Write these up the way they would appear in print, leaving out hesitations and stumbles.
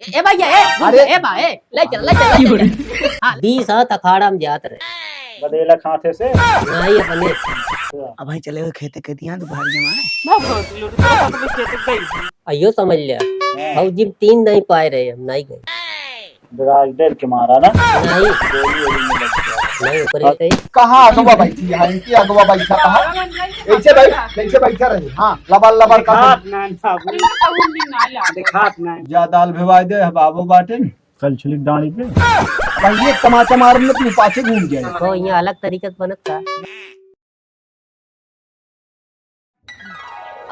ए भैया अरे ए भाई ले चल हां 20 अखाड़ा में जात रहे बदेला खाते से नहीं अपने अब भाई चले गए खेते खेत यहाँ तो बाहर जमा है। अयो समझ लिया और जिम 3 नहीं पाए रहे हम नहीं गए बिराज डेर के मारा ना नहीं नहीं ऊपर ही थे कहाँ अगवा बैठी है इनकी अगवा बैठा कहाँ ऐसे बैठा रहे। हाँ लबर लबर का जा दाल भिवाई दे बाबू बाटे कल छुलिक डाली पे पहले टमाटर मारने तू पाछे घूम गया। तो यहाँ अलग तरीके से बनत था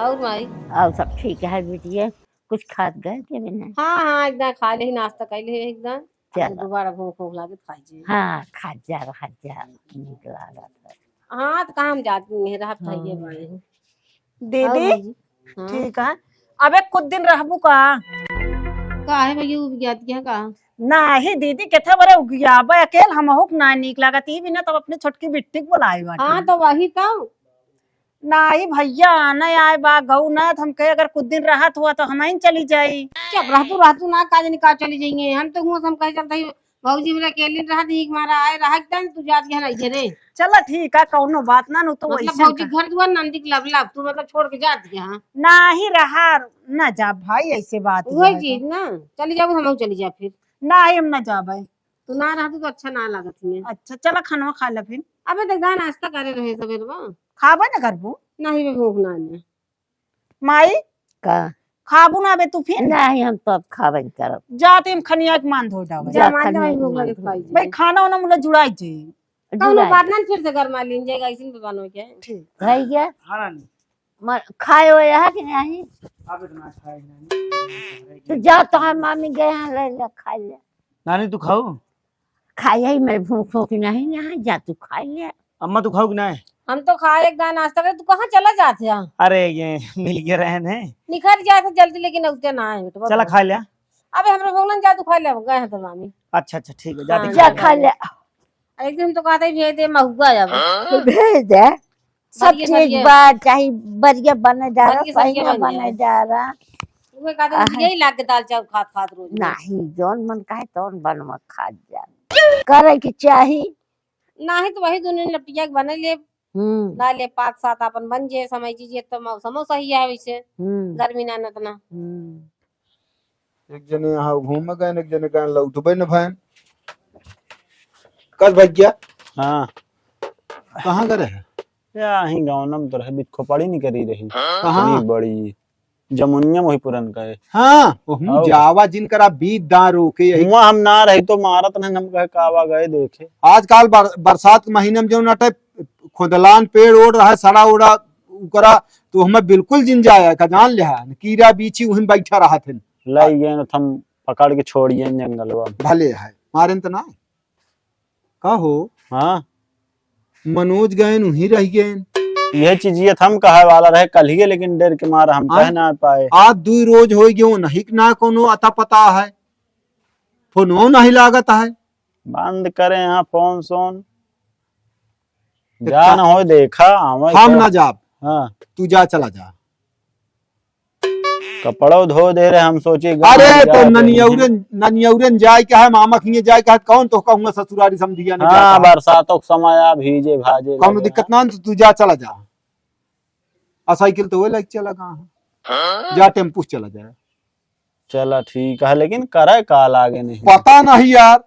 और भाई और सब ठीक है बेटिए कुछ खात गए के बिना। हाँ हाँ एकदम खा ले नाश्ता कर ले एकदम चलो। दोबारा भूख भूख लागे खाई जी। हाँ खज्जा नीक लागत है। हाँ तो काम जाती है रात खाइए भाई दीदी हाँ। ठीक है। अबे कुछ दिन रहबू का का है भैया उब गया क्या का नाही दीदी केथे बरे उगिया बे अकेल हमहुक ना नीक लागत ई बिना तब अपने छोटकी बिट्टी को बुलाई बाटे। हाँ तो वही तो नाही भैया आना आए बा गऊ ना हम कहे अगर कुछ दिन रहत हुआ तो हम ही चली जाई। जब रहतू ना काज निकाल चली जाएंगे हम तो हम कहे चलते भौजी मेरा अकेले रहा दी मारा आए रहा एकदम तू जात गया नहीं रे चलो ठीक है कौनो बात ना नु तो मतलब वैसे भौजी घर दुआर नंदी के लब तू मतलब छोड़ के जात गया हाँ नाही रहा ना जा भाई ऐसे बात वही चीज ना चली जाओ हम चली जा फिर नाही हम ना जा भाई। तू ना रहतू तो अच्छा ना लागत है। अच्छा चलो खाना खा ले फिर अबे देख गा नाश्ता करे रहे सवेर में खाबा ना करबू नहीं बे भूख ना है माई का खाबू ना बे तू फिर नहीं हम तो अब खाबन करब जाते हम खनिया के मान धो डावे जा जमा खनिया भूख के लगे मान खाई भाई खाना वाना मुला जुड़ाई जे कौनो जुड़ाई। बात ना फिर से घर में लीन जाएगा इसी पे बनो के ठीक भैया खाना नहीं खाए हो यहाँ कि नहीं आप इतना खाए नहीं तो जा तो हम मामी गए हैं ले ले खा ले नानी तू खाओ खाई है मैं भूख नहीं यहाँ जा तू खा ले। अम्मा तू खाओ कि नहीं हम तो खाए एक दान नाश्ता करे तू कहाँ चला जाते हैं अरे ये मिल के रहन है निखर जाते जल्दी लेकिन उठते ना है बेटा चला खा लिया अबे हमरा भोग ना जा तू खा ले गए हैं तो मामी अच्छा अच्छा ठीक है जा हाँ, जा खा ले एक दिन तो कहते भेज दे महुआ जब तो भेज दे सब बढ़िया, ठीक बढ़िया। बात चाहे बढ़िया बने जा रहा बढ़िया, सही बढ़िया में बन बने जाए। जा रहा वो कहते यही लाग के दाल चावल खात खात रोज नहीं जौन मन का है तौन बनवा खा जा करे के चाही। नहीं तो वही दोनों लपटिया के बने ले डाले 5-7 अपन बन जे समय चीज तो मौसमो सही है वैसे गर्मी ना नतना एक जने यहाँ घूम गए एक जने गए लौटबे न भैन कल भैया हाँ कहाँ गए हैं या ही गाँव में तो रहे बीच खोपड़ी नहीं करी रही कहाँ इतनी बड़ी जमुनिया वही पुरन का है हाँ हम जावा जिनकरा बीत दार रोके यही वहाँ हम ना रही तो मारत नहीं हम कहे कावा गए देखे आजकल बरसात के महीने में जो नटे खुदलान पेड़ ओढ़ रहा है सड़ा उड़ा करा तो हमें बिल्कुल जिन जाया का जान लिया कीड़ा बीची वहीं बैठा रहा थे लाई गए तो हम पकड़ के छोड़िए जंगलवा भले है मारे तो ना कहो हाँ मनोज गए वहीं रह गए यह चीज ये हम कहे वाला रहे कल ही लेकिन डर के मारा हम कह ना पाए आज 2 रोज हो गयो नहीं ना कोनो अता पता है फोनो नहीं लागत है बंद करे यहाँ फोन सोन जा न हो देखा हम ना जाब हाँ तू जा चला जा कपड़ो धो दे रहे हम सोचे अरे तो ननियौरन जाए क्या है मामा खिए जाए क्या है कौन तो कहूंगा ससुरारी समझिया ने हाँ बरसातों का समय आ भीजे भाजे कौन दिक्कत ना तू जा चला जा आ साइकिल तो वो लाइक चला कहाँ जा टेम्पू से चला जाए चला ठीक है लेकिन करे काल आगे नहीं पता नहीं यार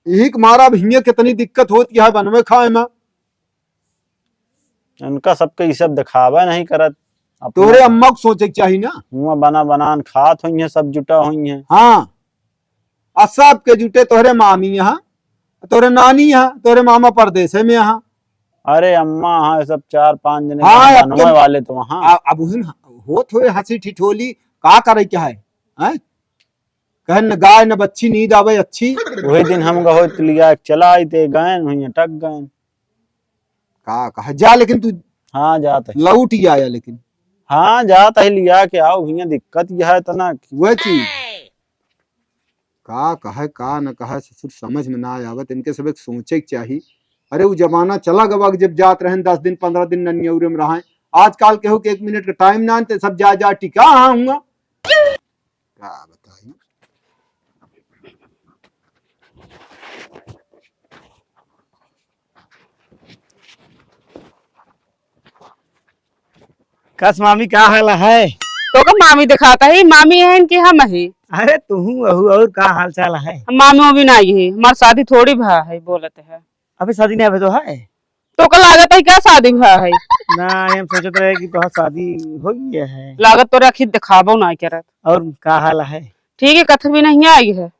यही मारा भैया कितनी दिक्कत होती है बनवे खाए में उनका सबके ये सब दिखावा नहीं करत तोरे अम्मा को सोचे के चाहिए ना हुआ बना बनान खात हुई है सब जुटा हुई है हाँ आ सब के जुटे तोरे मामी यहाँ तोरे नानी यहाँ तोरे मामा परदेश में यहाँ अरे अम्मा हाँ सब 4-5 जने हाँ, बनवे वाले तो वहाँ अब उन हो थोड़े हंसी ठिठोली का करे क्या है कहे न गाय न बच्ची नींद आवे अच्छी वही दिन हम गहो लिया चला आई थे गए हुई टक गए का कहा जा लेकिन तू हाँ जाते लौट ही आया लेकिन हाँ जाता ही लिया के आओ भैया दिक्कत यह है तना वह चीज का कहे का न कहे ससुर समझ में ना आवत इनके सब एक सोचे के चाहिए। अरे वो जमाना चला गवा जब जात रहे 10 दिन 15 दिन ननियौरे में रहा आजकल केहू के 1 मिनट का टाइम ना सब जा टिका हाँ हूँ क्या बताइए। कस मामी का हाल है? तो का मामी दिखाता है, मामी है इनकी हम है। अरे तू अहू और का हाल चाल है? मामी वो भी नहीं है, हमारी शादी थोड़ी भा है बोलते है। अभी शादी नहीं अभी तो है। तो का लागत है क्या शादी भा है? ना हम सोचते रहे कि तो शादी हो गई है। लागत तो रखी दिखाबो ना करत। और का हाल है? ठीक है, कथ भी नहीं आई है।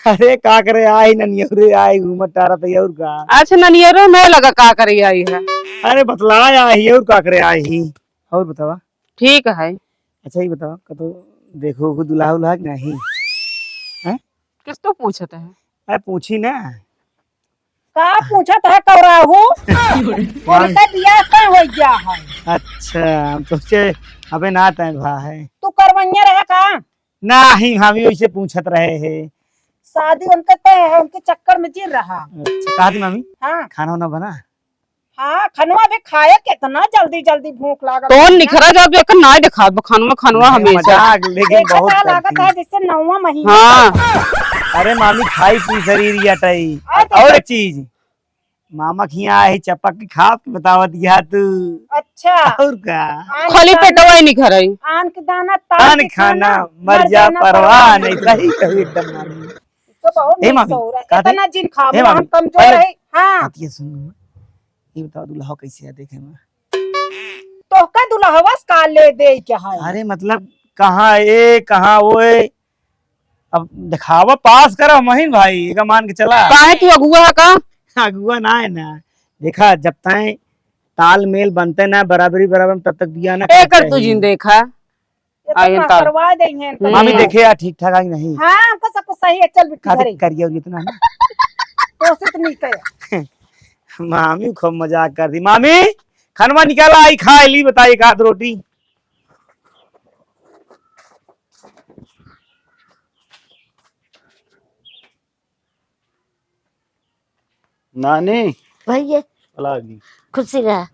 अरे का करे आई ननियरे आई घूमत टारत है और का। अच्छा ननियरो में लगा का करे आई है। अरे बतला आई और का करे आई ही। और बतावा। ठीक है। अच्छा ही बतावा कतो देखो को दुल्हा उल्हा कि नहीं? हैं? किस तो पूछत है? अरे पूछी ना। का पूछत है कौराहू? बोलता बियाह का हो गया है। अच्छा हम सोचे अबे ना तय भा है। तू करवैया रहा का? नहीं हम वैसे पूछत रहे हैं। शादी उनके तय है, उनके चक्कर में जी रहा। अच्छा कहा थी मामी हाँ खाना वाना बना? हाँ, खनवा भी खाए कितना जल्दी जल्दी भूख लागत। तो निखरा जब एक ना दिखा खानवा हमेशा। मजाक लेकिन बहुत लागत करती। है जैसे 9वां महीना। हाँ अरे मामी खाई पी शरीर यटई। और एक चीज मामा खिया है चपक के खा के बतावत दिया तू। अच्छा और का खाली पेटवा ही निखरा है। आन के दाना तान खाना मर जा परवाह नहीं। सही कही एकदम मामी। तो बहुत हे नहीं मामी, सो रहा का थे? इतना जिन खा हे मामी, हम कमजोर पहले- है। हाँ बात ये सुन ये बताओ दुल्हा कैसे है देखे में? तो का दुल्हवा का ले दे क्या है? अरे मतलब कहाँ ए कहाँ वो ए? अब दिखावा पास करो महीन भाई एक मान के चला। काहे तू अगुआ है का? अगुआ ना है ना। देखा जब तय तालमेल बनते ना बराबरी बराबर तब तक दिया ना एकर तू जिन देखा। ये तो आयन ना ताल। करवा देंगे इनको। मामी देखे यार ठीक ठाक आई नहीं? हाँ हमको सब कुछ सही है, चल बिट्टी काहे घरे करिए और इतना ना। कोशिश नहीं करे। मामी खूब मजाक कर दी। मामी खानवा निकाला आई खा ली बताइए का रोटी। नानी भैया लागी खुशी रहा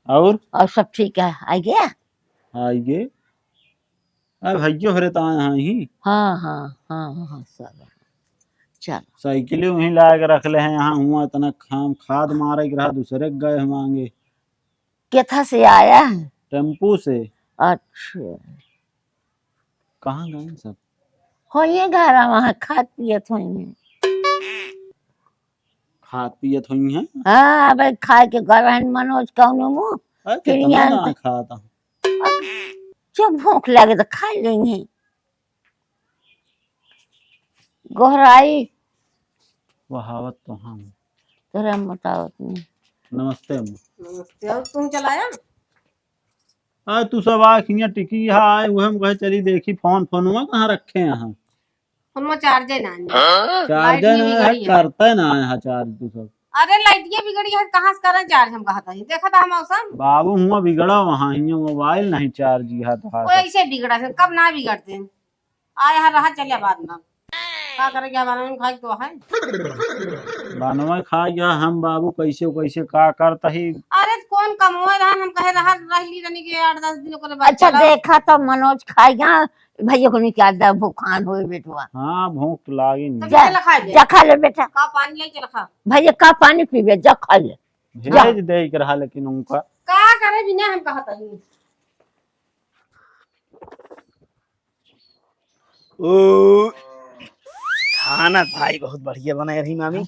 और सब ठीक है। आ गया? आइए। अब भैया हरे ता यहाँ ही हाँ हाँ हाँ हाँ सब चल। साइकिल वहीं ला के रख ले हैं यहाँ हुआ इतना खाद मारे रहा दूसरे के गए मांगे केथा से आया है? टेम्पू से। अच्छा कहाँ गए सब? हो ये घर वहाँ खाद पियत होंगे। खाद पियत हुई हैं। हाँ अब खाए के घर रहन मनोज कौन मुँह अरे फिर कितना यहाँ ना खाता। जब भूख लगे तो खा लेंगे। गोहराई वहावत तो हम। तेरा बताओ तुम। नमस्ते अम्मा। और तुम चलाया? अरे तू सब आखियाँ टिकी यहाँ आए हुए हम कहे चली देखी फोन हुआ कहाँ रखे हैं यहाँ? उनमें चार्जर ना चार्जर नहीं ना है बिगड़ी है। करते ना है यहाँ चार्ज तू सब। अरे लाइटिया बिगड़ी है, कहाँ से करें चार्ज? हम कहा था देखा था मौसम बाबू हुआ बिगड़ा वहाँ यहाँ मोबाइल नहीं चार्ज यहाँ वो था। ऐसे बिगड़ा है, कब ना बिगड़ते आए यहाँ रहा चलिए बाद में क्या करेंगे हमारा खाई तो है। बनवा खा गया हम बाबू कैसे कैसे का करता ही। अरे कौन कमोए रहा हम कहे रहा रही रनी के 8-10 दिन के बाद अच्छा चला। देखा तो मनोज खाएगा भैया को निकाल दे भूखान हुए बेटवा। हाँ भूख तो लागी तो नहीं। जा चला खा ले जा खा ले बेटा। का पानी ले चला खा भैया का पानी पीबे जा खा ले। भेज दे के रहा लेकिन उनका का करे बिना हम कहा था। ओ खाना भाई बहुत बढ़िया बनाए रही मामी।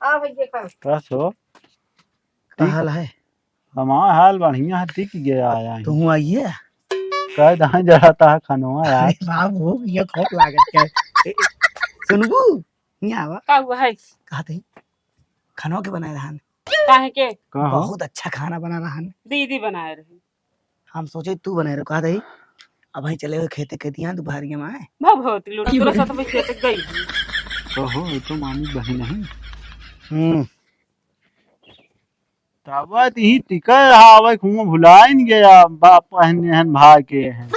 आ भैया खा बस हो। का हाल है? हमारा हाल बढ़िया है टिक गया आया है। तू आइए। कह दहा जड़ाता है खनवा यार। अरे बाबू ये खूब लागत क्या सुनबू यहाँ आवा का हुआ है? कहा थे खाना के बनाए रहन काहे के? कहो बहुत अच्छा खाना बना रहन। दीदी बनाए रही। हम सोचे तू बने रहो कहा थे अब वहीं चले गए खेते खेतियां दोपहरिया में आए। भगवती लोग तोरा साथ में खेत गई। कहो ये तो मामी बहन नहीं। हम्म तबत ही टिका आवे खूब भुलाइन गया बाप पहन भाई के हैं।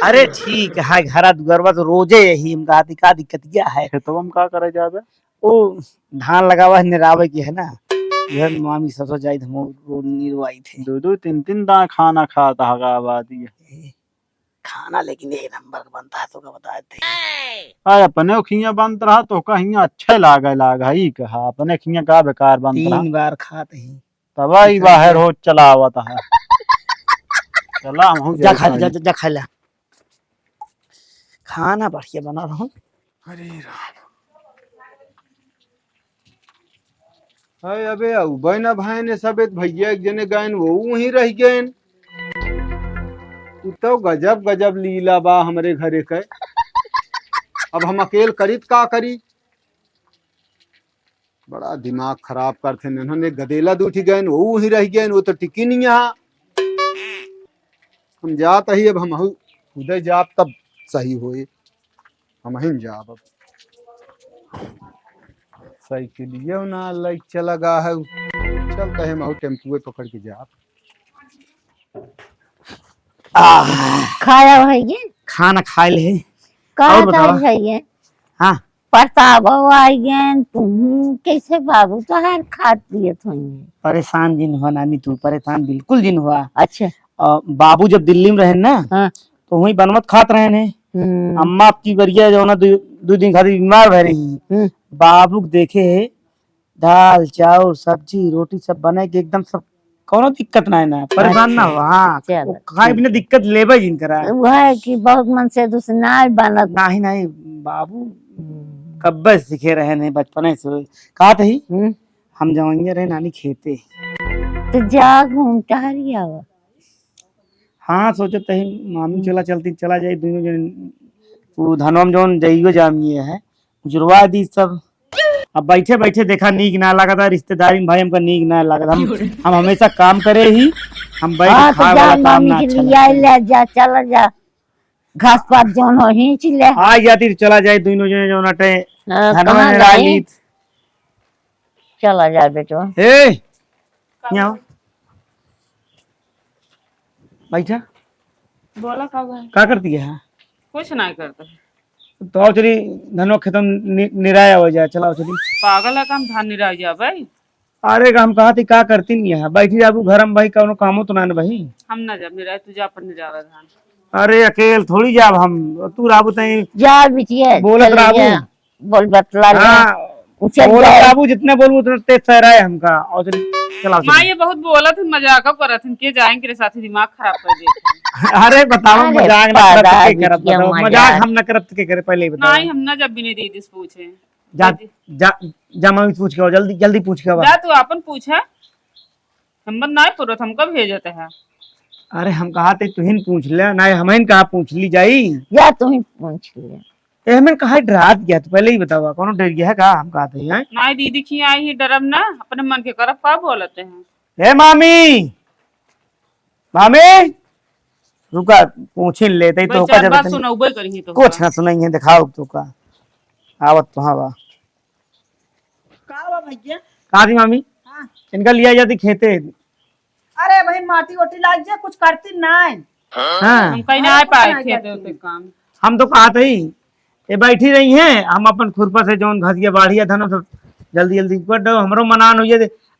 अरे ठीक है घरा दुगरवा तो रोजे यही हम कहा का दिक्कतिया है। खेतवा में का करे जाबे? ओ धान लगावा है निरावे की है ना यह मामी ससुर जाई हम निरवाई थे। दो 3 दा खाना खाता हगा आबादी। खाना लेकिन एक नंबर का बनता है तो का बताए थे। अरे अपने खिया बनत रहा तो कहिया अच्छे लागा ही कहा अपने खिया का बेकार बनत रहा 3 बार खाते ही तब ही बाहर हो चला आवत है चला हम जा खा जा, जा, जा खा ले। खाना बढ़िया बना रहा हूँ। अरे राम हाय अबे उबे ना भाई ने सब भैया एक जने गए वो वहीं रह गए। तू तो गजब गजब लीला बा हमरे घरे के। अब हम अकेल करीत का करी। बड़ा दिमाग खराब करते ने इन्होंने गदेला दूठी गए वो वहीं रह गए वो तो टिकी नहीं यहाँ। हम जात ही अब हम उदय जाप तब सही होए हम ही जाब अब साइकिलिया ना लाइक चला गा है चलते हैं हम टेम्पुए पकड़ के जाप। खाया भैया खाना खाए ले का और बतावा। भैया हाँ प्रताप आई गए तुम कैसे बाबू तो हर खात पिए थोड़ी। परेशान जिन हुआ नानी तू परेशान बिल्कुल जिन हुआ। अच्छा बाबू जब दिल्ली में रहे ना हाँ। तो वही बनमत खात रहे ने। अम्मा आपकी बरिया जो ना 2 दिन खातिर बीमार रह रही। बाबू को देखे दाल चावल सब्जी रोटी सब बने के एकदम सब कोनो दिक्कत ना है ना परेशान ना हुआ। हाँ चलो, खाए बिना दिक्कत लेबे जिन करा वो है कि बहुत मन से दूसरा बनत नहीं नहीं बाबू कब सीखे रहे ने बचपने से कहा ही हम जाएंगे रहे नानी खेते। तो जा घूम टहरी आवा। हाँ सोचो तही मामी चलती चला जाए दोनों जन वो धनोम जोन जइयो जामिए है जुड़वा दी सब। अब बैठे बैठे देखा नीक ना लगा था रिश्तेदारी में भाई हमका नीक ना लगा हम हमेशा काम करे ही हम बैठ हाँ के खाए तो जा वाला काम मामी ना के अच्छा लिए लगता। ले जा चला जा घास पात जोन हो ही चिल्ले। आ जाती तो चला जाए दोनों जने जोन अटे धनवा कहाँ में गए? डाली। चला जा बेटो ए यहाँ बैठा बोला कब है क्या करती है कुछ नहीं करते तो आओ चली धनो खेतम निराया हो जाए चलाओ चली। पागल है काम धान नहीं रह गया भाई अरे हम कहा थी क्या करती नहीं है बैठी जाबू घर में भाई कौनो कामो तो ना न भाई। हम ना जब नहीं रहे तुझे अपन नहीं जा रहा धान अरे अकेल थोड़ी जाब हम तू राबू तई जा बिटिया बोलत चल राबू। जा, बोल बतला ले हाँ चल बोलत जा। राबू जितने बोलू उतने तेज सहराए हमका और चली चलाओ माँ चली। ये बहुत बोला था मजाक कर थे के जाएंगे साथ दिमाग खराब कर देते अरे बताओ अरे मजाक ना पादा करत के करत बिटिया बताओ मजाक। मजाक हम ना करत के करे पहले ही बताओ। नहीं हम ना जब भी नहीं दीदी से पूछे जा जा जा मम्मी से पूछ के आओ जल्दी जल्दी पूछ के आओ। जा तू अपन पूछा हम नहीं पूरा हमको भेजते है अरे हम कहा थे तुहिन पूछ ले ना हमें कहा पूछ ली जाई। जा तुम ही पूछ ले ए हमें कहा डरा दिया तो पहले ही बतावा कौन डर गया है का हम कहा थे हैं। नहीं दीदी की आई ही डरम ना अपने मन के करब का बोलते हैं ए मामी मामी रुका पूछिन लेते तो का चार बात जब सुनौबे करी तो कुछ ना सुनाइए दिखाओ तो का आवत तो हवा का भैया कहा थी मामी हाँ। इनका लिया जाती खेते। अरे भाई माटी ओटी लाग जाए कुछ करती नहीं। हाँ हम कहीं ना पाए खेते होते काम हम तो कहा थे ये बैठी रही हैं हम अपन खुरपा से जोन घसिया बाढ़िया धनो सब जल्दी जल्दी कर दो हमरो मनान हो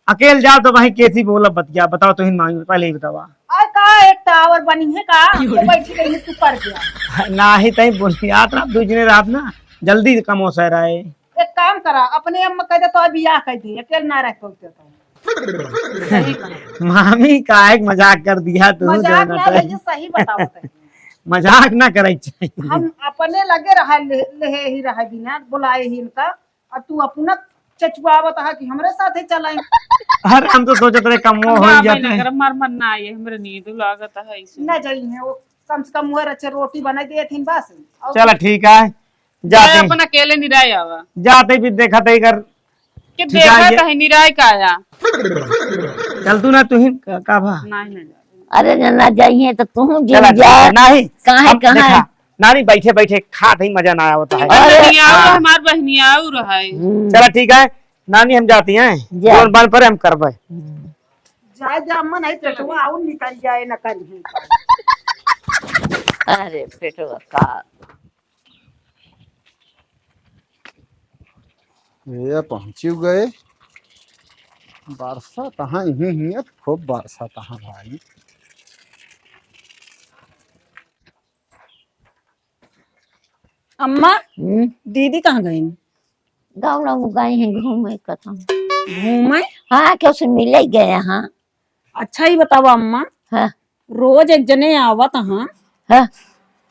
अकेले जाओ तो भाई कैसी बोला बतिया बताओ तो मामी पहले ही बतावा। अरे का एक टावर बनी है का तो बैठी रही है, तू कर गया। ना ही तई बोली आप दूसरे रात ना जल्दी कम हो सह रहा है। एक काम करा अपने अम्मा कह दे तो बियाह कर दी अकेले ना रह पहुंचते तो मामी का एक मजाक कर दिया तू मजाक जो ना ना भैया सही बताओ तो। मजाक ना करे चाहिए। हम अपने लगे रहा ले ही रहा बिना बुलाए ही इनका और तू अपना चचुआवत है कि हमरे साथ ही चलाएं। अरे हम तो सोचते रहे कम वो हो जाते हैं। मार मन ना आए हमरे नींद लागत है ऐसे न जाई है वो कम से कम वो अच्छे रोटी बना दिए थी बस और चलो ठीक है जाते अपन अकेले निराय आवा जाते भी देखा थे कर कि ठीक है, देखा ये- कहीं निराय का आया चल तू ना तू ही का भा नहीं नहीं अरे ना जाइए तो तू चला जिम जा नहीं कहाँ हम कहाँ देखा है? नानी बैठे बैठे खा ही मजा ना होता है। बहनिया हमार बहनिया और है चला ठीक है नानी हम जाती हैं जा। जोन बन पर हम करबे। जाए जा मन है तो आउन निकल जाए न कहीं। अरे पेटवा का ये पहुंच गए बरसा तहाँ यही ही खूब बरसा तहाँ भाई। अम्मा हम्म, दीदी कहाँ गई? गाँव लोग गए हैं घूमे कथा। घूमे? हाँ क्यों से मिले गए यहाँ। अच्छा ही बताओ अम्मा, हाँ रोज एक जने आवत हाँ, हाँ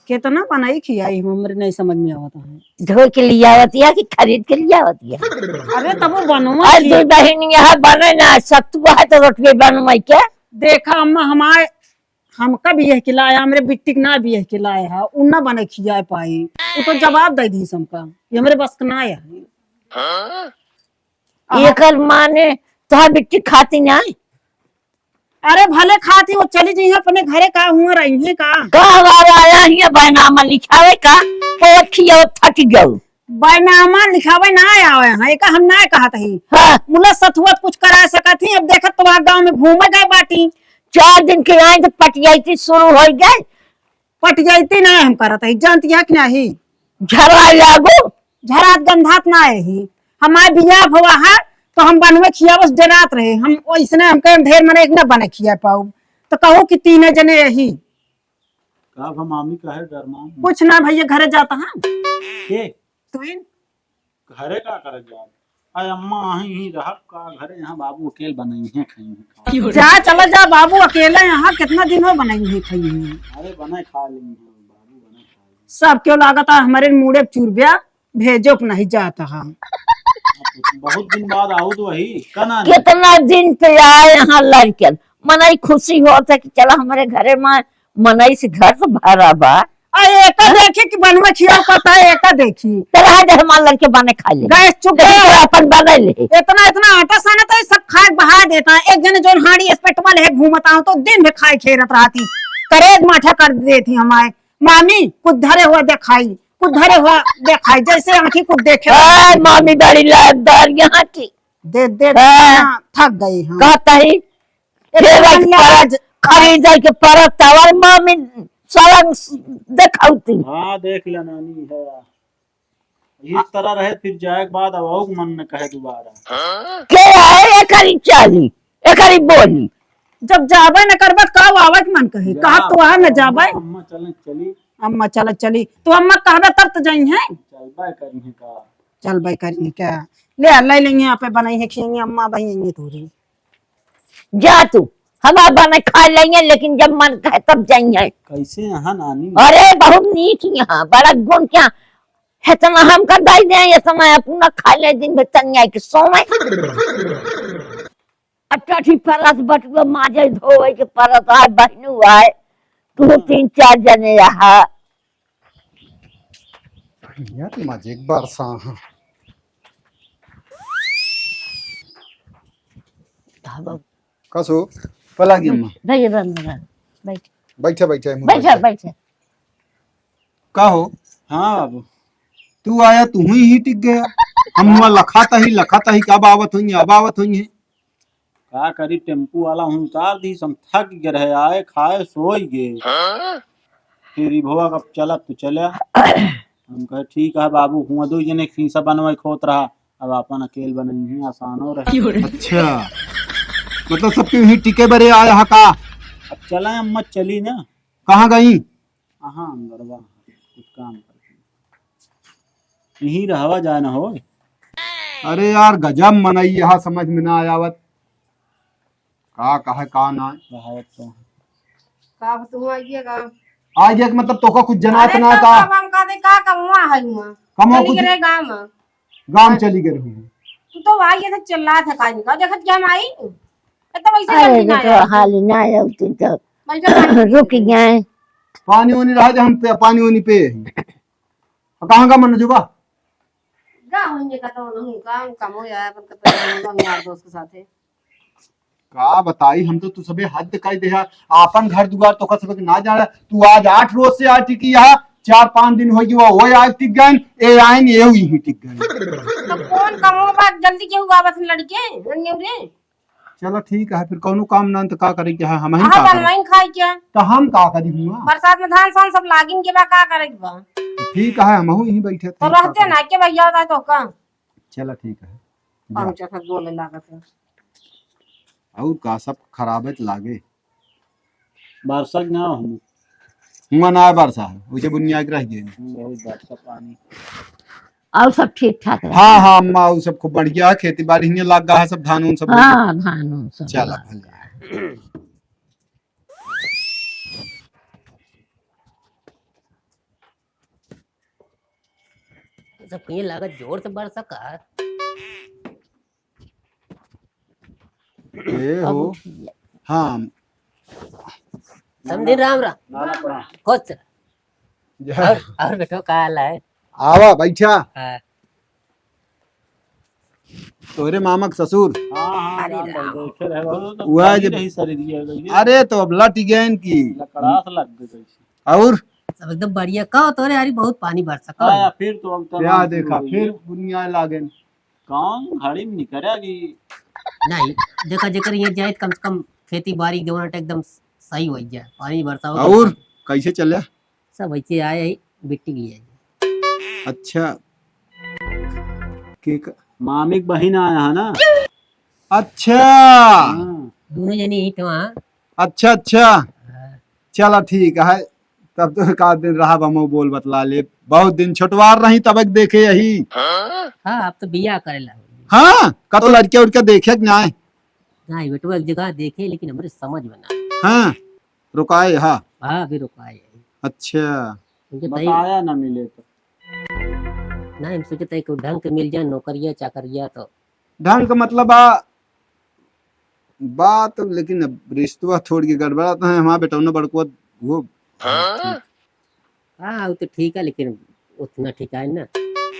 कितना बनाई खियाई हमरे नहीं समझ में आवत है। धो के लिए आवती है कि खरीद के लिए आवती है। अरे तब वो बनवा आज दो बहन यहाँ बने ना सत्तू है तो रोटी बनवाई के। देखा अम्मा हमारे हमका भी यह खिलाया, हमरे बिट्टी के ना भी यह खिलाया है, उन ना बने खिया पाई। वो तो जवाब दे दी सबका, ये हमरे बस का ना है। एकर माने तो बिट्टी खाती ना। अरे भले खाती वो चली जाइए अपने घरे, का हुआ रही है का आया हिया बैनामा लिखावे का तो खिया थक जाऊ। बैनामा लिखावे ना आवे हैं, एक हम ना कहत ही। हाँ मुला सथुवत कुछ करा सकत ही। अब देखत तो गांव में घूमे गए बाटी, 4 दिन के आए तो पटियाई शुरू हो गए। पट जाती ना हम करत ही, जानती है कि नहीं? झरा लागू झरात गंधात ना है ही। हमारे बियाह हुआ है तो हम बनवे खिया बस डरात रहे हम, इसने हमके ढेर मने एक ना बने खिया पाऊ। तो कहो कि 3 जने यही का मामी कहे डरमा कुछ ना भैया घरे जाता है के तो इन घरे का करे जा। अरे अम्मा ही रह का घरे यहाँ बाबू अकेले बनाई है खाई है। जा चला जा बाबू अकेला यहाँ, कितना दिन हो बनाई है खाई है। अरे बने खा लेंगे बाबू, बने खा लेंगे। सब क्यों लागत है हमारे मुड़े चूरबिया भेजो नहीं जाता है। बहुत दिन बाद आओ तो वही कना कितना दिन पे आए यहाँ लड़के मनाई खुशी होता कि चला हमारे घरे में मनाई से घर से भरा बा। एक देखे कि बनवा खिया पता है, एक देखी तेरा हमारे लड़के बने खा ले गैस चुप अपन बना ले। इतना इतना आटा साना तो सब खाए बहा देता है। एक जने जो हाड़ी स्पेटवल है घूमता हूँ तो दिन में खाई खेरत रहती, करेद माठा कर देती हमारे मामी। कुछ धरे हुआ देखाई, कुछ धरे हुआ देखाई, जैसे आंखी कुछ देखे। मामी बड़ी लाभदार यहाँ की दे दे थक गई हम। कहता ही खरीद के परत तवर मामी सड़क देखाती। हाँ देख ले नानी है इस तरह रहे, फिर जाए के बाद अब मन न कहे दोबारा के आए एकरी चाली एकरी बोली। जब जाबे न करबत कब आवे के मन कही, कहा तो वहां न जाबे। अम्मा चले चली, अम्मा चल चली तो अम्मा कहबे तब तो जाई है। चलबा करी है का चल भाई करिए क्या ले लेंगे यहाँ पे बनाई है खिएंगे अम्मा भाई थोड़ी। जा तू हमारा बने खा लेंगे लेकिन जब मन कहे तब जाएंगे। कैसे यहाँ नानी? अरे बहुत नीक यहाँ बड़ा गुण क्या है इतना हम कर दाई दे इतना अपना खा ले दिन भर तनिया के सोए। अट्ठाठी परत बटुआ माजे धोए के परत आए बहनू आए 2-3-4 जने यहाँ यार मजे एक बार सा कसो पला गया अम्मा बैठ बैठे बैठे बैठा बैठा। का हो? हाँ बाबू तू आया तू ही टिक गया। हम लखाता ही कब आवत हुई अब आवत हुई है। का करी, टेम्पू वाला हूँ उतार दी, हम थक गए रहे, आए खाए सोई गए। फिर भोवा कब चला तो चला, हम कहे ठीक है बाबू हुआ 2 जने खीसा बनवा खोत रहा, अब अपन अकेले बने ही आसान हो रहा। अच्छा मतलब सब क्यों ही टिके बरे आया का? अब चला अम्मा चली ना। कहाँ गई? हाँ अंदरवा कुछ काम करती यही रहवा जाना हो। अरे यार गजब मनाई यहाँ समझ में ना आयावत का कहे का ना तो का तू आइएगा आज एक मतलब तो का कुछ जनात अरे ना तो का कब हम का दे का कमवा है हुआ कमवा चली कुछ गए गांव में। गांव चली गए हूँ। तू तो भाई ये चिल्ला था कानी का देखत क्या हम आई तो वैसे अरे जल्दी ना तो आया हाल ना आती तो वैसे रुक गए। पानी वानी रहा हम पे पानी वानी पे कहाँ का मन जुबा गा होंगे का तो नहीं काम कम हो जाए पर तो यार दोस्त के साथ है का बताई हम तो तू सबे हद कर दे आपन घर दुआर तो का सबे ना जाना। तू आज 8 रोज से आ टिकी यहाँ 4-5 दिन हो गया वो आज टिक गए ए आइन ये हुई ही टिक गए। तो कौन कमो बात जल्दी क्यों आवत लड़के अन्य रे। चलो ठीक है फिर कौनो काम ना तो का करे क्या हम ही हां का बनवाई खाई क्या तो हम का करी हुआ बरसात में धान सान सब लागिन के बा का करे के बा। ठीक है हम यहीं बैठे तो रहते ना के भैया होता तो का चलो ठीक है हम चखत बोले लागत है और का सब खराबत लागे बरसक ना हम हुआ ना वर्षा है उसे बुनिया के रह गए बहुत बरसा पानी। और सब ठीक ठाक है। हाँ हाँ अम्मा वो सब खूब बढ़िया है खेती बाड़ी हियां लग गया है सब धान उन सब हाँ धान उन सब चला लगा। भले सब ये लागत जोर से बरसा का ए हो हाँ समझे राम राम नाना पड़ा खुश और बेटो का हाल है आवा बैठा हाँ। तोरे मामक ससुर हाँ हाँ जान भाई देखे रहे हो तो हुआ कहीं जब- नहीं शरीर ये गई अरे तो अब लट गए की लकड़ास लग गई कैसे। और सब एकदम बढ़िया कहो तोरे यारी बहुत पानी बरसा का आया फिर तो अब तो क्या देखा फिर बुनिया लागे कौन घड़ी में नहीं करेगी। नहीं देखा जेकर ये जाए कम से कम खेती बाड़ी दोनों एकदम सही हो जाए पानी बरसा हो और कैसे चले सब ऐसे आए ही बिट्टी भी है अच्छा के मामी की बहन आया है ना। अच्छा हाँ। दोनों जनी ही तो वहाँ अच्छा अच्छा चला ठीक है तब तो एक आध दिन रहा हम बोल बतला ले बहुत दिन छोटवार रही तब एक देखे यही हाँ अब तो बिया करे ला हाँ कतो लड़के उड़के देखे कि ना नहीं बेटो एक जगह देखे लेकिन हमारे समझ में ना आए। हाँ रुकाए हाँ हाँ अभी रुकाए अच्छा मुझे तई बताया ना मिले तो ना हम सोचे तई को ढंग के मिल जाए नौकरिया चाकरिया तो ढंग का मतलब बात लेकिन अब रिश्ता छोड़ के गड़बड़ाता है हमारा बेटा बड़को वो हाँ वो तो ठीक है लेकिन उतना ठीक है ना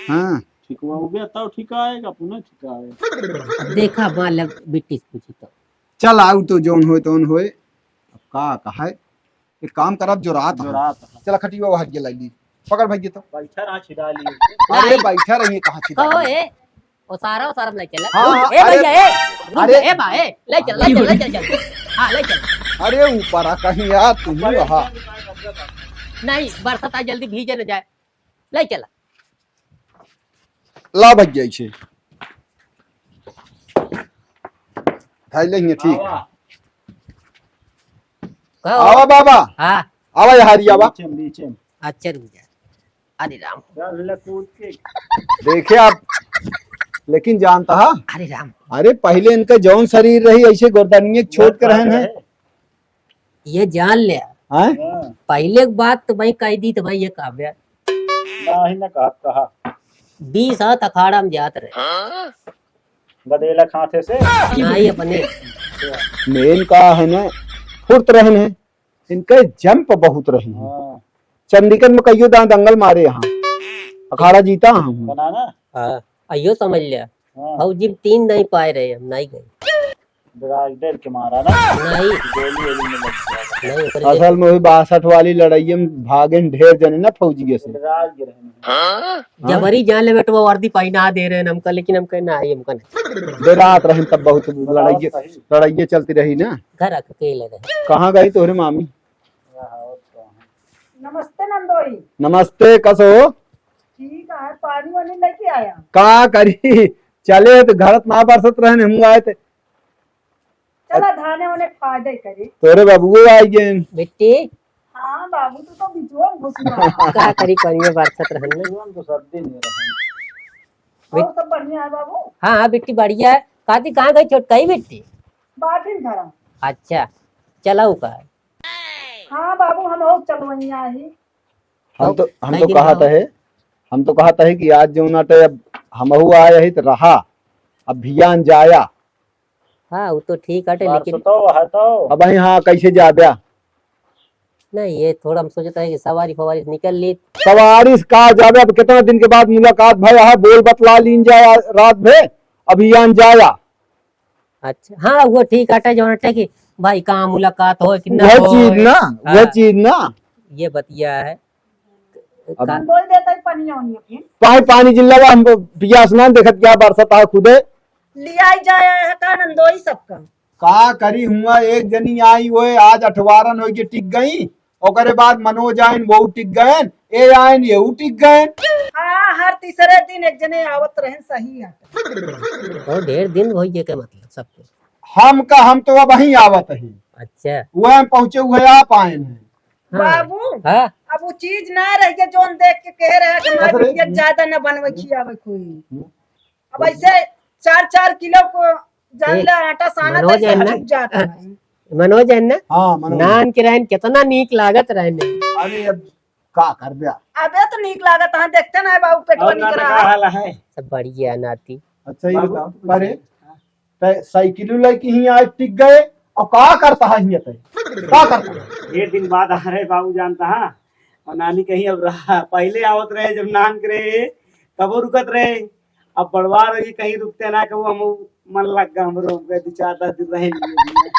हाँ ठीक हुआ हो गया तब ठीक आएगा पुनः ठीक आएगा। अब देखा वहाँ लग बिट्टी से पूछी तो चल आउ तो जोन होए तो होए अब का कहा है एक काम करब जो रात जो है। रात है। चल खटिया वो हट लाई पकड़ भाई तो बैठा रहा छिड़ा लिए अरे बैठा रहिए कहाँ छिपा कहो ए ओ सारा ले चला हाँ, हाँ, ए भैया ए अरे- ए बा ए ले चल हाँ ले चल अरे ऊपर आ कहीं यार तुम ही रहा नहीं बरसात आ जल्दी भीजे न जाए ले चला ला भग जाए छे खाई लेंगे ठीक है कहो आवा बाबा हाँ आवा यार आवा नीचे नीचे अच्छा रुक जा अरे राम चल कूद के देखे आप लेकिन जानता है अरे राम अरे पहले इनका जौन शरीर रही ऐसे गर्दनिये छोड़ कर रहन है ये जान ले हैं? हाँ, पहले की बात तो भाई कह दी तो भाई ये काव्या ना ही ना कहा 20 हाथ अखाड़ा में जात रहे गदेला खाते से नहीं अपने मेन का है ना फुर्त रहन है इनके जंप बहुत रही है हाँ, चंडीगढ़ में कईयो दांत दंगल मारे यहाँ अखाड़ा जीता हूँ बनाना हाँ अयो समझ लिया हाँ, फौजी 3 नहीं पाए रहे हम नहीं गए दराज डर के मारा ना नहीं गोली गोली में लग गया नहीं ओकरे ले- असल में वही 62 वाली लड़ाई में भागे ढेर जने ना फौजी से दराज गिरे हैं। जबरी जान ले बेटो वो वर्दी पहना दे रहे हैं हमका लेकिन हम कहना है हमका नहीं देर रात रही तब बहुत लड़ाई चलती रही ना घर अकेले रहे कहाँ गई तोहरे मामी नमस्ते नंदोई। नमस्ते कसो ठीक है पानी वानी लेके आया। का करी चले तो घर ना बरसत रहने हम आए थे चला धाने वाने फायदे करे। तोरे बाबू आई गए बेटी हाँ बाबू तू तो बिचुआ घुस गया। का करी करिए बरसत रहने जीवन तो सर्दी नहीं रहे और सब बढ़िया है बाबू। हाँ हाँ बेटी बढ़िया है काती कहाँ गई चोटकाई बेटी बाटिन धरा। अच्छा चलाऊ का हाँ बाबू हम और चलवैया ही। हम तो नहीं कहता गिनाओ। है हम तो कहता है कि आज जो नाटे अब हमहू आया ही तो रहा अब भियान जाया हाँ वो तो ठीक है लेकिन तो है तो अब यहाँ कैसे जा दिया नहीं ये थोड़ा हम सोचता है कि सवारी फवारी से निकल ली सवारी का जावे अब कितना दिन के बाद मुलाकात भाई यहाँ बोल बतला लीन जाया रात भे अभियान जाया अच्छा हाँ वो ठीक है जो हटे कि भाई कहाँ मुलाकात हो कि ना वह हो चीज ना वह हाँ। चीज ना ये बतिया है अब- का- बोल देता है पनिया उनिया फिर। पानी पानी जिला हम पिया स्नान देखत क्या बरसत आ खुदे लिया ही जाया है का नंदोई सबका। का करी हुआ एक जनी आई वो आज 18 हो के टिक गई ओकरे बाद मनोज आइन वो टिक गए ए आइन ये टिक गए हाँ हर तीसरे दिन एक जने आवत रहे सही है। और ढेर दिन हो गए के मतलब सब कुछ हम तो अब वहीं आवत है अच्छा वह पहुंचे हुए आप आए हैं बाबू हाँ अब वो चीज ना रह गया जोन देख के कह रहे हैं कि हमारी बिटिया ज्यादा न बनवे खियावे कोई। अब ऐसे 4-4 किलो को जान ले आटा साना मनोज तक है ना? छुप जाता है। मनोज है ना, हाँ मनोज। नान के रहन कितना नीक लागत रहने। अरे अब का कर दिया। अबे तो नीक लागत है, देखते ना बाबू पेट और बनी नाना करा का हाल है? सब बढ़िया नाती। अच्छा ये बाबू, बताओ अरे साइकिल लेके ही आज टिक गए और का करता है ये का करता है? 1 दिन बाद आ रहे बाबू जानता है। और नानी कहीं अब रहा पहले आवत रहे जब नान करे तब वो रुकत रहे। अब बड़वा रही कहीं रुकते ना कबो हम मन लग गया हमरो गए 2-4 दिन रहे लिए।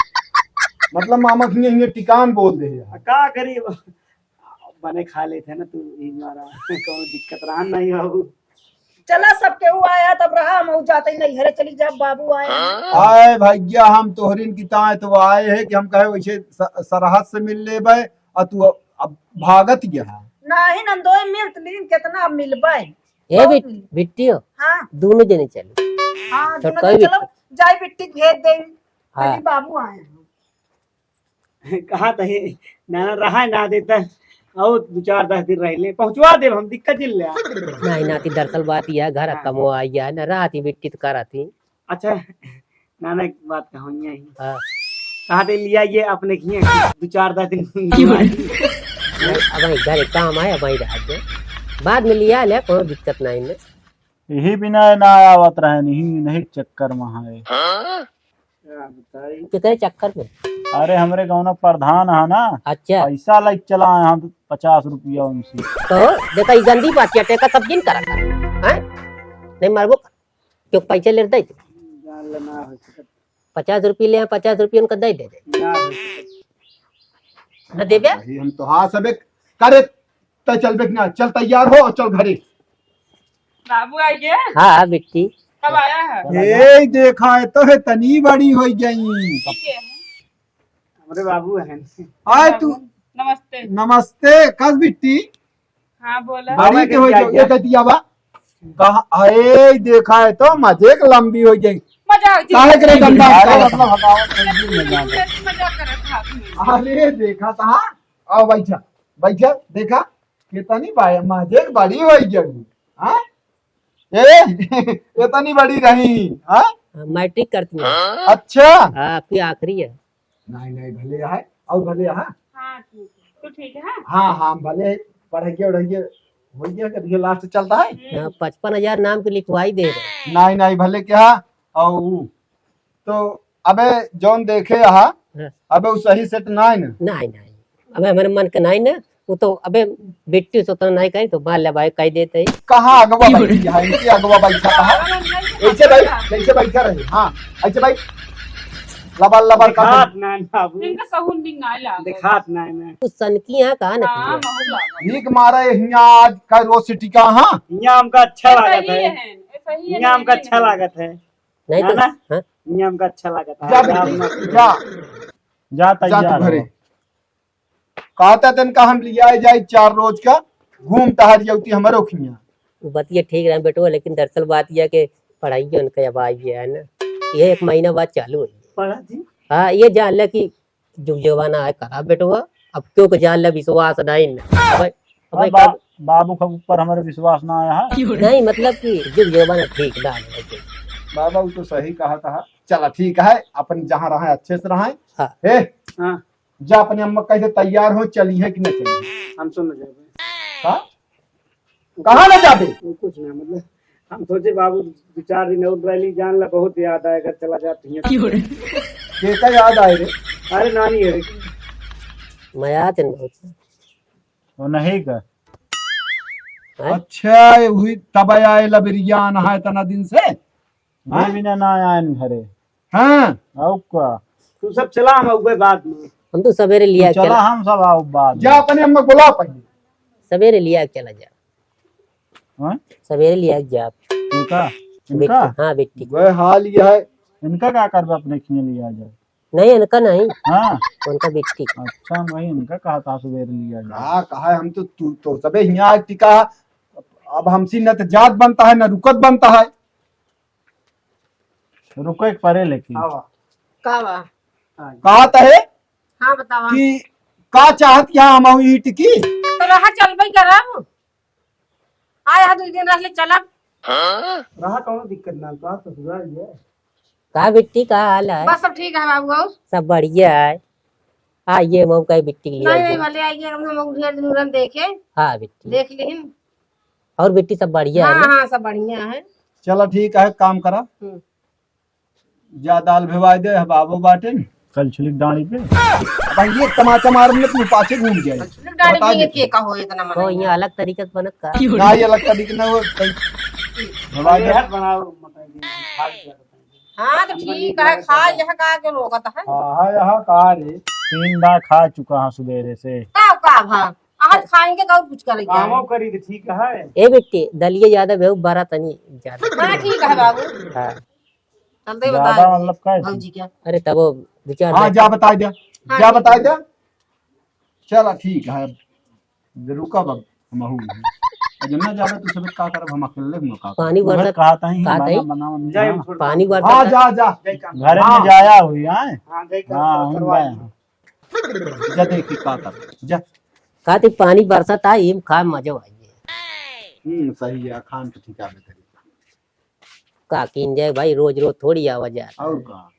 मतलब मामा की ये टिकान बोल दे यार। का करी बने खा लेते ना तू ही मारा कोनो दिक्कत रहा नहीं बाबू। चला सब केहू आया तब रहा हम जाते ही नहीं हरे चली जब बाबू आए। आए भैया हम तोहरीन की ताए तो आए है कि हम कहे वैसे सरहद से मिल लेबे और तू अब भागत गया है। नहीं नंदोई मिलत लीन कितना मिलबे। ए बिट्टी हो, हाँ दोनों जने चलो। हाँ तो दोनों कोई चलो जाई बिट्टी भेज दे। हाँ। अभी बाबू आए हैं। कहा थे नाना रहा ना देता और 2-4-10 दिन रह ले पहुंचवा दे हम दिक्कत चिल्ले। नहीं नाती दरअसल बात यह घर कमो आई है न राती बिट्टी तो कराती। अच्छा नाना एक बात कहूँ यही हाँ कहा थे लिया ये अपने किए 2-4-10 दिन अब वही घर काम आए, अब वही रह गए, बाद में लिया ले कोई दिक्कत नहीं है। यही बिना ना आवत रहे नहीं चक्कर वहाँ है। कितने चक्कर में? अरे हमरे गाँव ना प्रधान है ना, अच्छा पैसा लाइक चला यहाँ 50 रुपया उनसे। तो देखा ये गंदी बात क्या टेका सब जिन करा कर हैं? नहीं मारबो क्यों पैसे ले दे 50 रुपये ले 50 रुपये उनका दे दे न देबे। वही हम तो हाँ सबे करे तो चल बे ना चल तैयार हो और चल घरे। बाबू आ गया? हाँ बिट्टी कब आया है? ए देखा है तो है तनी बड़ी हो गई। ठीक है। हमारे बाबू है आए तू नमस्ते। नमस्ते कस बिट्टी हाँ बोला। बड़ी के हो गई ये दिया बा कहा आए देखा है तो मजे के लंबी हो गई। मजा आ काहे करे गंदा मतलब हटाओ मजा कर रहा था। अरे देखा था आओ बैठा बैठा देखा कितनी मजे की बड़ी हो गई। हाँ ए इतनी बड़ी रही। हाँ मैट्रिक करती है। अच्छा हाँ आपकी आखिरी है। नहीं नहीं भले है और भले है। हाँ ठीक है। तू ठीक है? हाँ हाँ भले पढ़ेंगे उड़ेंगे हो गया कभी लास्ट चलता है। 55,000 नाम की लिखवाई दे रहे। नहीं नहीं भले क्या और ऊ। तो अबे जौन देखे यहाँ हाँ। अबे वो सही सेट नहीं ना। नहीं नहीं अबे हमारे मन का नहीं ना, वो तो अबे बिट्टी से तो नहीं कही तो मान ले भाई कह देते ही। कहाँ अगवा बैठी है इनकी अगवा बैठा कहा ऐसे भाई ऐसे बैठा रहे। हाँ ऐसे भाई लबर लबर का दिखात ना बाबू इनका सहून भी ना ला। दिखात ना कुछ सनकी यहाँ कहा ना हाँ तुझे? महू लगा। भीख मारे हिया आज का रोज सिटी का। हाँ यहाँ हमका अच्छा ऐसा लागत ही है। है, ऐसा ही है, यहाँ हमका नहीं अच्छा है। लागत है। नहीं तो ना? हाँ? यहाँ हमका अच्छा लागत है। जा जा बिट्टी, अपना- जा जा जा तू तैयार घरे। हो। कहता दिन का हम लिया जाए 4 रोज का घूम टहर जाती हमारो खिया। वो बतिया ठीक रहा बेटो, लेकिन दरअसल बात यह कि पढ़ाई जो उनका अब आई है ना, ये 1 महीना बाद चालू हुई है। पढ़ा थी हाँ ये जान ले कि जुग जवाना है करा बेटो। अब क्यों को जान ले विश्वास नहीं ना भाई। हाँ, बाबू के ऊपर हमारे विश्वास ना आया है। नहीं मतलब कि जुग जवाना ठीक ना है। बाबा वो तो सही कहा था। चला ठीक है अपन जहाँ रहे अच्छे से रहे। हाँ। ए हाँ जा अपने अम्मा कैसे तैयार हो चली है कि नहीं चली। हम सुन जाए हाँ? कहाँ ना जाबे। कुछ ना मतलब हम सोचे बाबू 2-4 दिन और रह ली जान ला बहुत याद आएगा चला जाती है। केका याद आए रे। अरे नानी है मैं आते न बहुत। वो नहीं कर हैं? अच्छा हुई तब आए लबरिया नहा इतना दिन से। ये बिना ना आया घरे। हाँ आओ का तू सब चला हम हुए बाद में। हम तो सवेरे लिया के चला चला, हम सब आओ बाद जा अपने अम्मा बुला पहले। सवेरे लिया के चला जा, में। सवेरे लिया के जा। इनका बिट्टी, इनका हाँ बिट्टी। वह हाल ये है। इनका क्या करबे अपने खिए लिया जाए। नहीं इनका नहीं, हाँ उनका बिट्टी। अच्छा वही इनका कहा था सवेरे लिया जाए। हाँ कहा है हम तो तू तो सबे यहाँ टिका। अब हमसी न तो जात बनता है न रुकत बनता है। रुको एक परे लेकिन कावा कहा है हाँ बतावा। कि का चाहत क्या हम ईट की तो रहा चलबई करब आया 2 दिन रहले चलब रहा कौनो दिक्कत ना का ससुराल है। का बिट्टी का हाल है? बस सब ठीक है बाबू और सब बढ़िया है। आइए मौका बिट्टी के लिए नहीं आइए। भले आइए हम ढेर दिन उरन देखे हाँ बिट्टी, देख लेहिन। और बिट्टी सब बढ़िया है हाँ ना? हाँ सब बढ़िया है। चलो ठीक है काम करा जा दाल भिवाई दे बाबू बाटे न। कल छुलिक डाणी पे भाई ये तमाचा मार में तू पाछे घूम जाए गाड़ी बता में दे। के का हो इतना मन तो यहाँ अलग तरीके से बनत का? ना ये लगता दिख ना वो भिवाई दे। बनाओ मतलब हाँ तो ठीक है खा यह का के लोगत है हाँ यहाँ कहा रे 3 बार खा चुका हूँ सवेरे से। का भा आज खाएंगे का कुछ करेंगे। कामों करी तो ठीक है। ए बिट्टी दलिए ज्यादा भेऊ बारा तनी ज्यादा। हाँ ठीक है बाबू हाँ चलते ज्यादा बता मतलब का भौजी क्या अरे तब वो विचार हाँ जा बता दे हाँ, जा ठीक बता दे। चलो ठीक है रुका बब हम हूँ जन्ना जावे तू सब का करब हम अकेले में का पानी उधर बरसात कहा था ही कहा था ही? बना जाए पानी हाँ बरसात जा जा घर हाँ। में जाया हुई है। हां जाए हाँ हम करवा गए। जा देखी का कर जा कहा थी पानी बरसात आई हम खाए मजा आइए। सही है खान तो ठीक है बेटा का किन जाए भाई रोज रोज थोड़ी आवाज आ। और का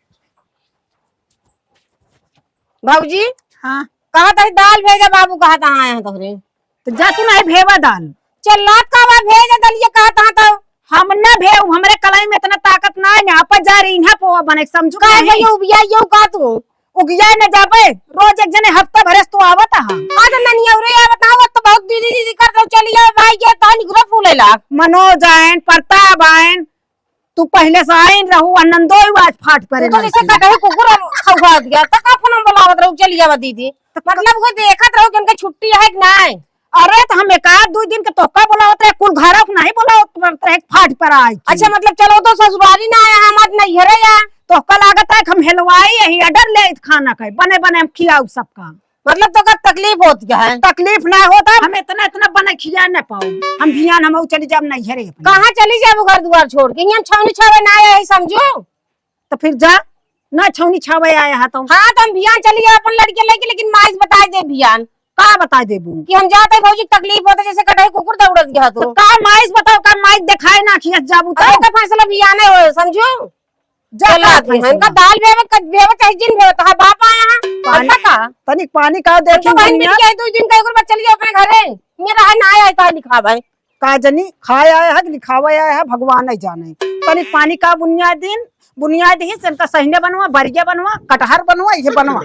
भाऊजी हाँ कहा था दाल भेजा बाबू कहा था आए हैं तोहरे तो जा तू नहीं भेवा दाल चल रात का बार भेज दलिए कहा था तो हम न भेव हमरे कलाई में इतना ताकत ना है ना आपस जा रही इन्हा पोवा बने समझू का नहीं ये उबिया ये का तू उगिया न जाबे रोज एक जने हफ्ता भरे तो आवत हा आज ननी औरे या बताओ तो बहुत दीदी दीदी कर दो चलिए भाई ये तानी ग्रुप फूलेला मनोज आयन प्रताप आयन तू पहले से आयन रहू आनंदो आज फाट परे तो जैसे कटे कुकुर खौगा दिया तो का फोन बुलावत रहू चलिए दीदी मतलब वो देखत रहू कि उनके छुट्टी है कि नहीं। अरे तो हम एक आध 2 दिन के तोका बोलावत रहे कुल घर नहीं बोलावत रहे फाट पर आई अच्छा मतलब चलो तो ससुराली ना आया हम आज नहीं हरे या तोका लागत है कि हम हेलवाई यही अडर ले खाना खाए बने बने हम खियाऊ सबका मतलब तो का तकलीफ होती है तकलीफ ना होता हम इतना इतना बने खिया न पाऊ हम भियान हम चली जाब नहीं हरे कहाँ चली जाए घर द्वार छोड़ के यहाँ छावनी छावे ना आया है समझो। तो फिर जा ना छौनी छावे आया है तो हाँ तो हम भियान चली जाए अपन लड़के लेके लेकिन माइस बता दे भियान का बता देबू कि हम जाते भौजी तकलीफ होता जैसे कटाई कुकुर दौड़ गया तो तो का माइस बताओ का माइस दिखाए ना खियस जाबू तो अरे का फैसला भियान है हो समझो। जा चला का इनका फैसला। दाल बेवे चाहे जिन बेवे तो बाप आया है पानी का तनिक पानी का तो देखी भाई मिल गया 2 दिन का एक बार चली जाओ अपने घरे मेरा है ना आया था लिखा भाई का जनी खाए आया है कि लिखावा आया है भगवान नहीं जाने तनिक पानी का बुनियाद ही से इनका सहीने बनवा बरिया बनवा कटहर बनवा ये बनवा